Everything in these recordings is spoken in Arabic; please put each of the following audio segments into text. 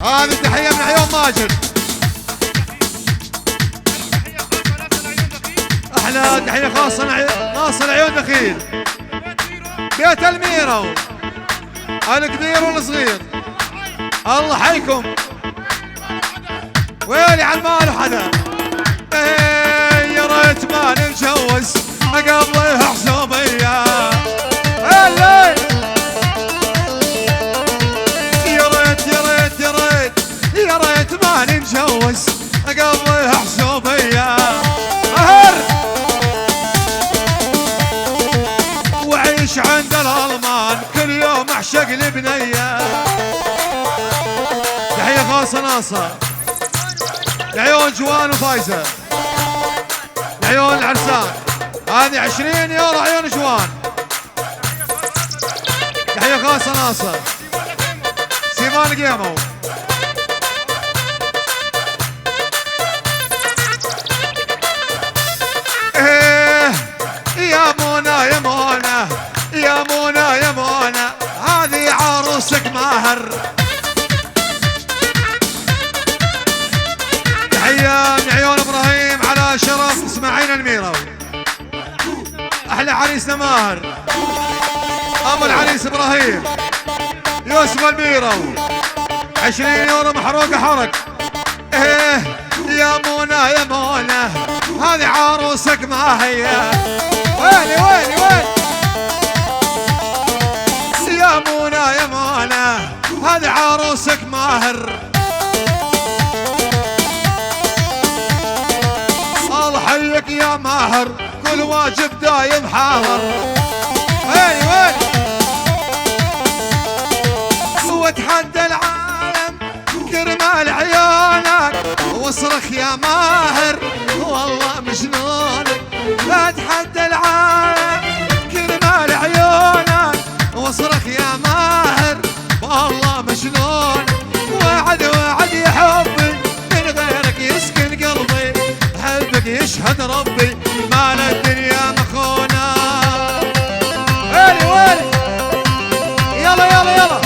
هذه تحية من عيون ماجد. احلى تحية خاصة لعيون بخيل. بيت الميرو الكبير والصغير الله حيكم. ويلي على المال وحدا. يا ريت ما نتجوز قبل حسوبية. يا ريت ما نتجوز قبل حسوبية. مهر وعيش عند الألمان كل يوم اعشق البنية. تحية خاصة ناصر لعيون جوان وفايزة لعيون العرسان. هذه 20 يورو عيون جوان. تحية خاصة ناصر سيمان قيمو. يا منى يا منى يا منى يا منى هذه عروسك ماهر. تحية من عيون ابراهيم على شرف اسماعيل الميرو. احلى عريسنا ماهر ابو العريس ابراهيم يوسف الميرو. 20 يورو محروقة حرق. يا منى يا منى هذه عروسك ما هي. ويلي ويلي ويلي يا منى يا منى هذه عروسك ماهر. الله حيك يا ماهر كل واجب دايم حاضر. ويلي ويلي وتحدى العالم كرمال عيونك واصرخ يا ماهر والله مجنونك. اتحدى العالم كرمال عيونك واصرخ يا ماهر والله مجنون. وعد وعد يا حبي من غيرك يسكن قلبي حبك يشهد ربي مال الدنيا مخونه. ويلي ويلي يلا يلا يلا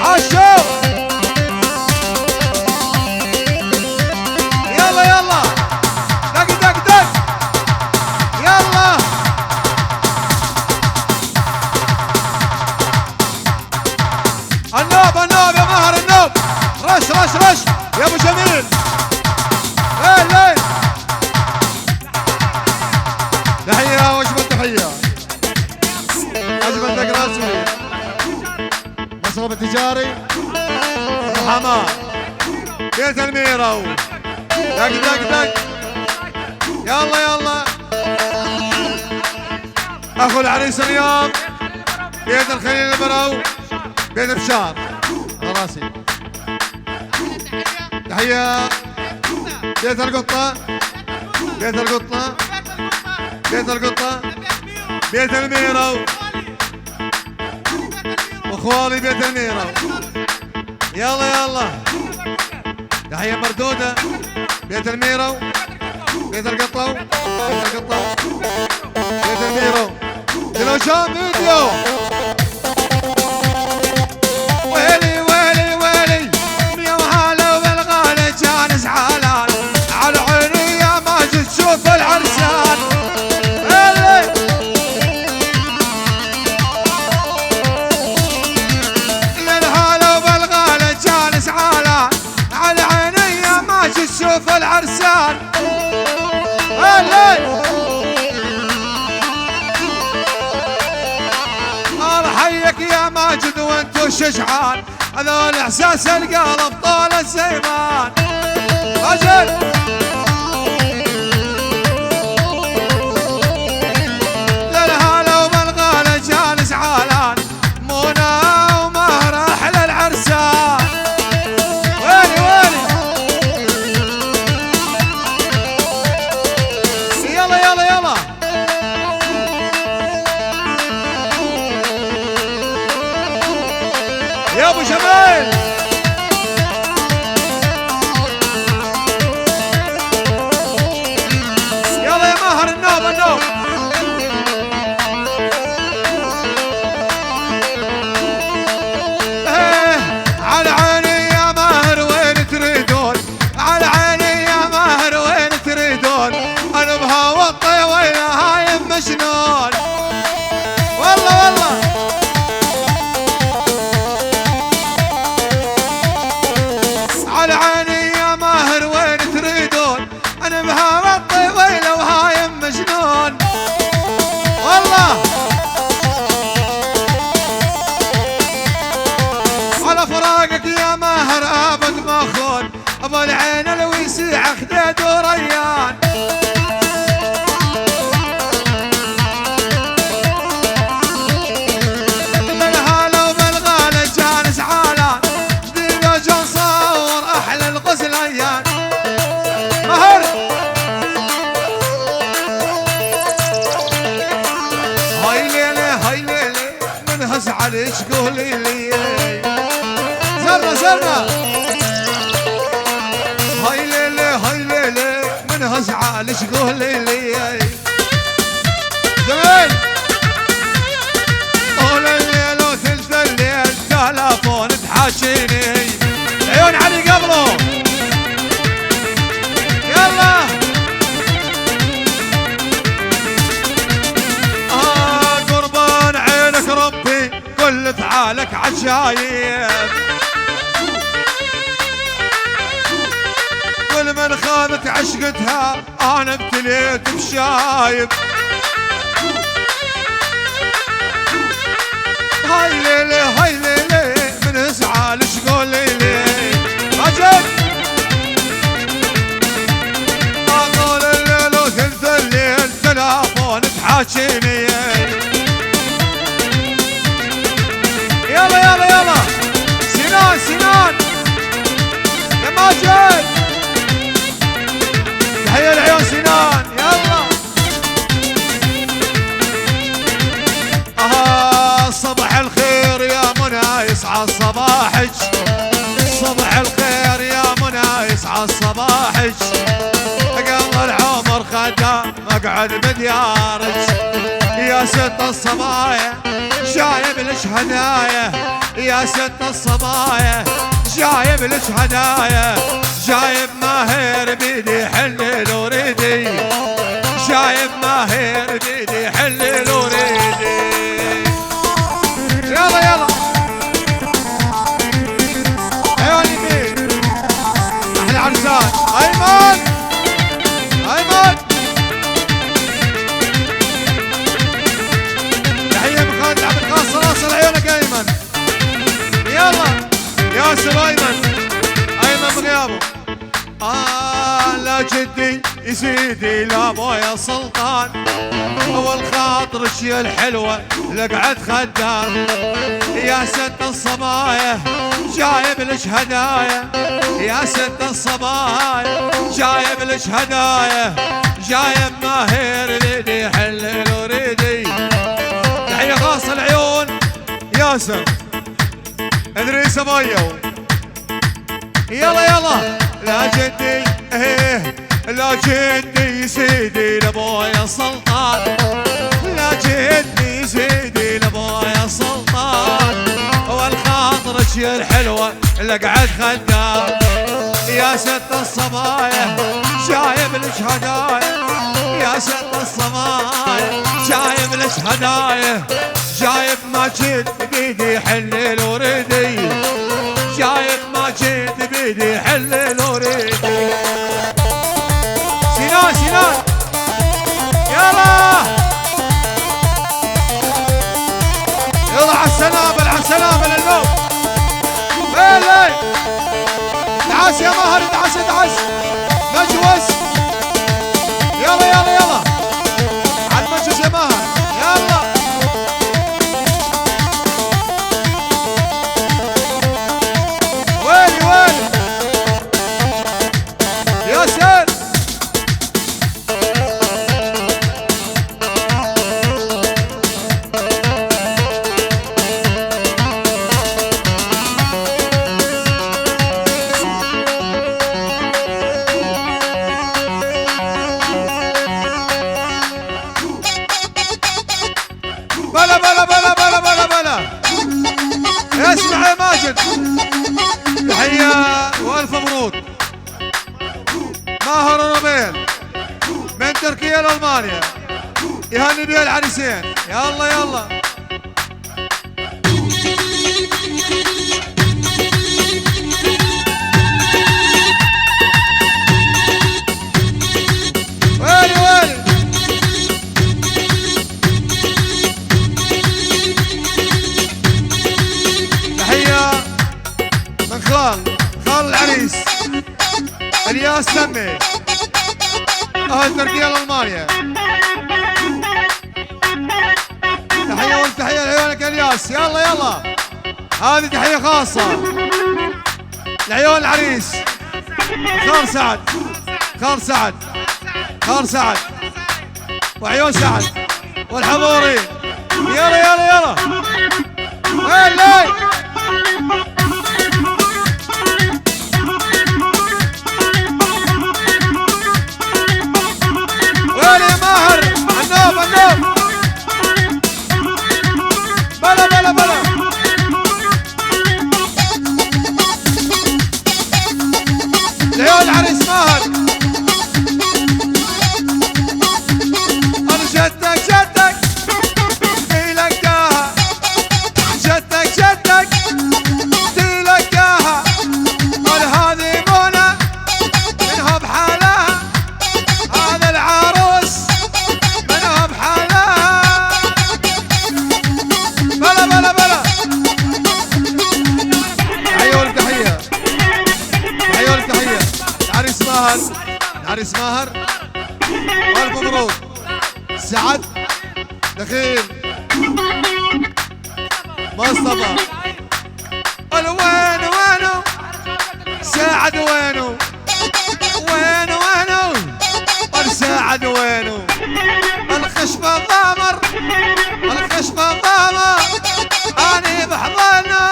عالشوق. يلا يلا دق دق دق يلا. النوب النوب يا ماهر النوب. رش رش رش يا ابو جميل. لين لين تحية واجمل تحية. اجمل دق رسمي مصرف التجاري حمام بيت الميرو. دق دق دق يلا يلا اخو العريس اليوم بيت الخليل البرو بيت بشار راسي. تحية بيت القطة بيت القطة بيت القطة بيت الميرو واخوالي بيت الميرو. يلا يلا تحية مردودة بيت الميرو بيت القطة بيت القطة بيت الميرو. تلوشان فيديو. ويلي ويلي ويلي يا وهلا بالغالي جانس حلال على عيني يا ماجد تشوف العرسان. شوف العرسان. الله حيك يا ماجد وانتو الشجعان هذول احساس القلب طول الزيمان. اجل للهلا وبالغالي جالس عالان منى ومهر احلى العرسان. ويلي ويلي يلا يلا يلا يا ابو جمال. يلا يا ماهر النوب النوب. خديد وريان بالهلا وبالغالي كان زعلان ديما جو نصور احلى الغزليان مهر هاي ليلي من هزعل تقولي لي زرنا هاي ليلي من هزعل تقولي لي جميل طول الليل وثلث الليل تلفون تحاشيني عيون علي قبله يلا قربان عينك ربي كل فعالك عجايب كل من خانت عشقتها انا ابتليت بشايب هاي ليلي من ازعل شقولي لي ماجد طول الليل وثلث الليل تلافون تحاكيني يلا سنان يا ماجد تحية العيون سنان يلا صباح الخير يا منى يسعد صباحك صباح الخير يا منى يسعد صباحك قمر العمر خدام اقعد بديارك يا ست الصبايا جايب لك هدايا يا ست الصبايا جايب لك هدايا جايب ماهر بيدي حلل وريدي جايب ماهر بيدي حلل وريدي يلا عيوني مين احلى عرسان ايمن تحية بخالد عبد الخاص راس عيونك ايمن يلا ياسر ايمن بغيابه لا جدي يزيدي لا ابويا سلطان اول خاطر شي الحلوه لقعد خدام يا ست الصبايا جايب لك هدايا يا ست الصبايا جايب لك هدايا جايب ماهر بيدي حلل وريدي تحية خاصة العيون ياسر ادريس ابيو يلا لا جدي لا جدي سيدي لابويا سلطان لا جدي سيدي لابويا سلطان والخاطر شي الحلوه لقعد خدام يا ست الصبايا جايب لك هدايا يا ست الصبايا جايب لك هدايا جايب ماجد بيدي حلل وريدي جايب ماجد بيدي حلل وريدي سنان يلا عالسلامة للنوم ليلي تعاس يا ماهر تعاس مجوز يلا عالمجوز يا ماهر يلا ويلي ياسر بلا اسمع يا ماجد تحية والف مبروك ماهر رميل من تركيا لألمانيا يهني بيه العريسين يلا ويلي تحية من خال العريس الياس سمي اهل تركيا لالمانيا. تحية والتحية لعيونك الياس. يلا يلا هذه تحية خاصة لعيون العريس خال سعد، خال سعد، خال سعد وعيون سعد والحضوري. يلا يلا يلا هلا ويلي ماهر النوب النوب بلا بلا بلا لعيون العريس ماهر. انا شدك شدك تلقاها، شدك شدك تلقاها، قال هذه منى منها بحالها، هذا العروس منها بحالها. بلا بلا بلا تحية والتحية، تحية والتحية العريس ماهر، العريس ماهر والف مبروك. سعد دخيل مصطفى قال وين وينو سعد وينو وين وينو قال سعد وينو الخشبة ضامر الخشبة ضامر اني بحضنه.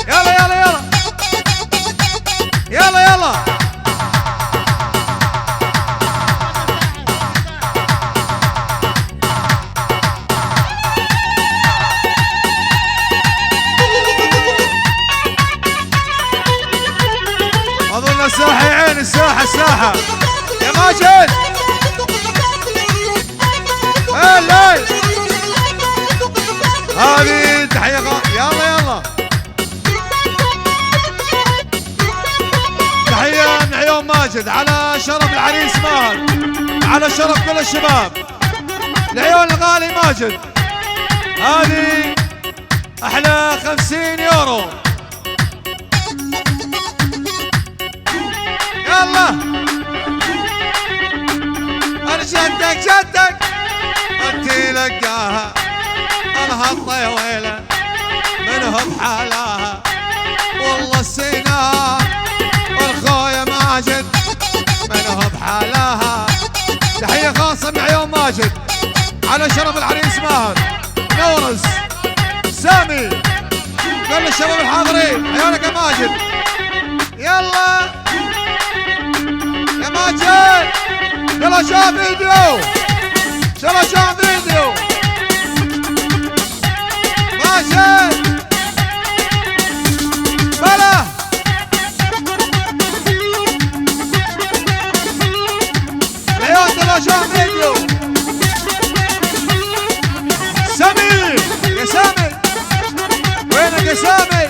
يلا يلا يلا يلا يلا اظن الساحة يا عيني الساحة الساحة يا ماجد. هلا هذه تحية يلا يلا تحية من عيون ماجد على شرف العريس ماهر، على شرف كل الشباب لعيون الغالي ماجد. هذه احلى 50 يورو. يلا انا شدك شدك انت لقاها، انا هالطيويله منها بحالها، والله السيناء والخويا ماجد منها بحالها. تحيه خاصه من عيون ماجد على شرف العريس ماهر، نورس سامي كل الشباب الحاضرين عيونك يا ماجد. يلا يا ماجد يلا شوف فيديو، يلا شوف فيديو ماجد بلا عيون يلا شوف فيديو. سامي يا سامي وينك يا سامي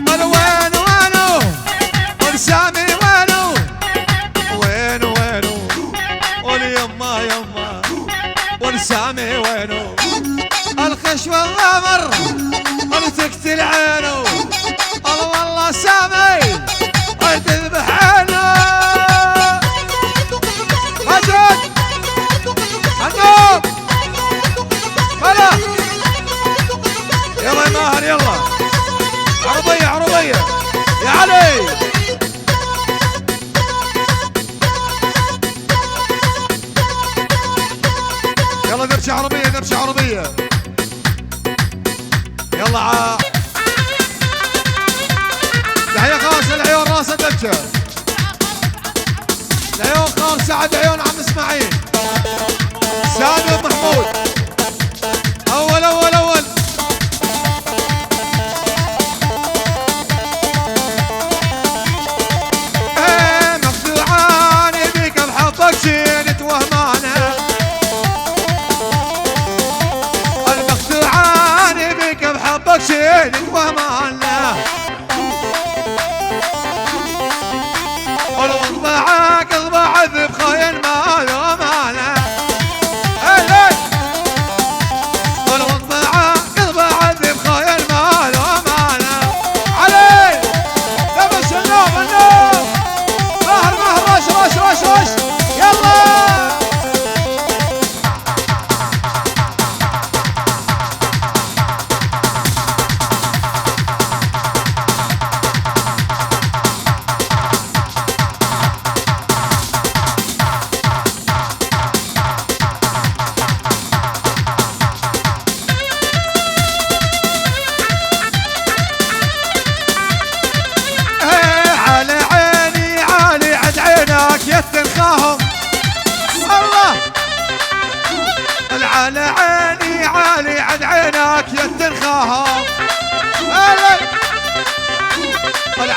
قال وين وينو قال سامي وينو وين وينو قول يما يما قول سامي وينو الخشوة الغمر قال تقتل عينو قال والله سامي قال تذبح عينو. ماجد النوب بلا يلا يا ماهر يلا عربية عربية يا علي. يلا درشة عربية درشة عربية يلا تحية خاصة لعيون راسة دبشة، لعيون خال سعد، عيون عم اسماعيل سامي ومحمود. اول اول اول مخدوعاني بيك بحبك شينت وهمانه، المخدوعاني بيك بحبك شينت وهمانه، اضبعك اضبع ذب خاين ما له مانه. على عيني عالي عد عينك يا التنخاها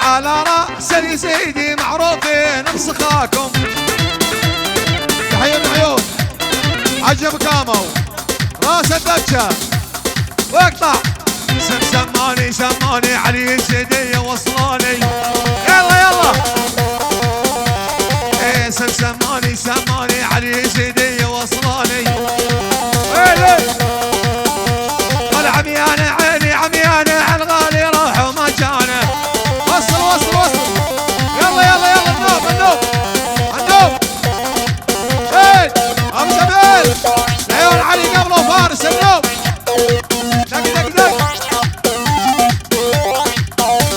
على رأس يا سيدي معروفين بسخاكم. تحية العيون عجب كامو راس الدبشة واقطع سماني علي سيدي وصلاني يلا يلا ايه سماني علي سيدي وصلاني ويلي العميانة عيني عميانة عالغالي روحوا مكانه وصل يلا النوب ايه ابو سبيل عيون علي قبله فارس النوب دق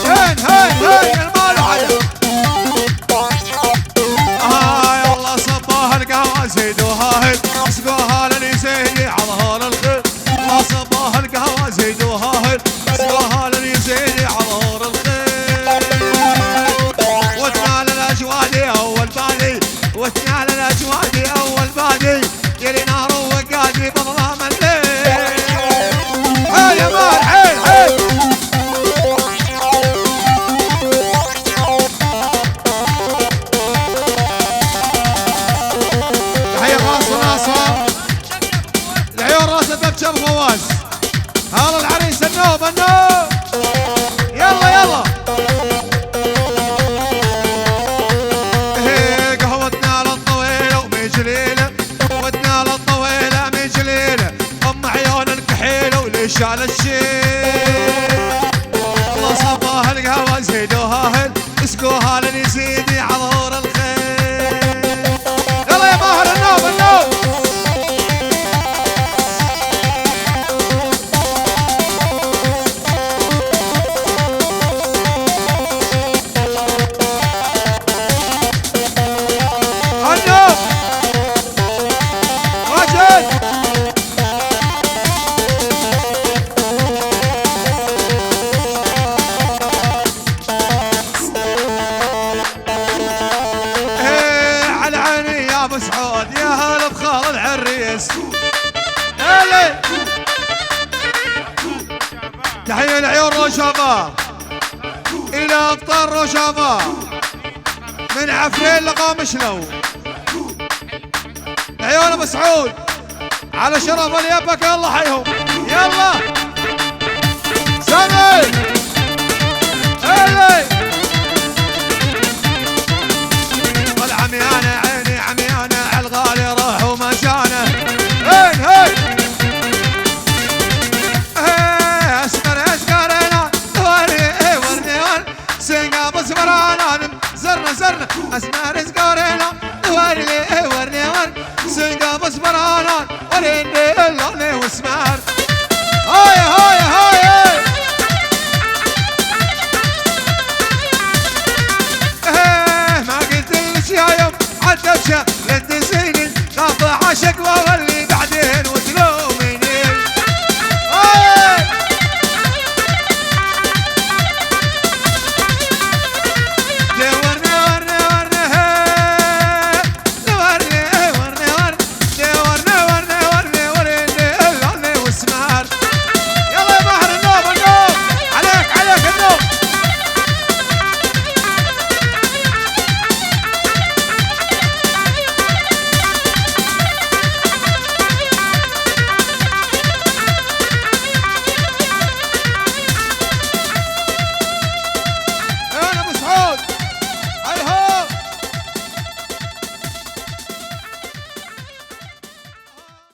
هين المال وحده يلا صباها القهوة زيدوها هل اسقوها لليزيدي على هول الخير ما صباها القهوة زيدوها هل اسقوها لليزيدي على هول الخير وتنال الاجوادي اول بادي يلي نار وقادي بظلام الليل حيل يا مال حيل تحية خاصة ناصر العيون راس الدبشة بفواز هلا العريس النوب يلا قهوتنا للطويلة ومجليلة ام عيون الكحيلة وليش على الشيل الله صباها القهوة زيدوها هل اسقوها لليزيدي على ظهور الخيل يلا يا ماهر النوب مسعود يا هلا بخال العريس تحية العيون روشافا الى ابطال روشافا من عفرين لقامشلو عيون مسعود على شرف اليابك الله حيهم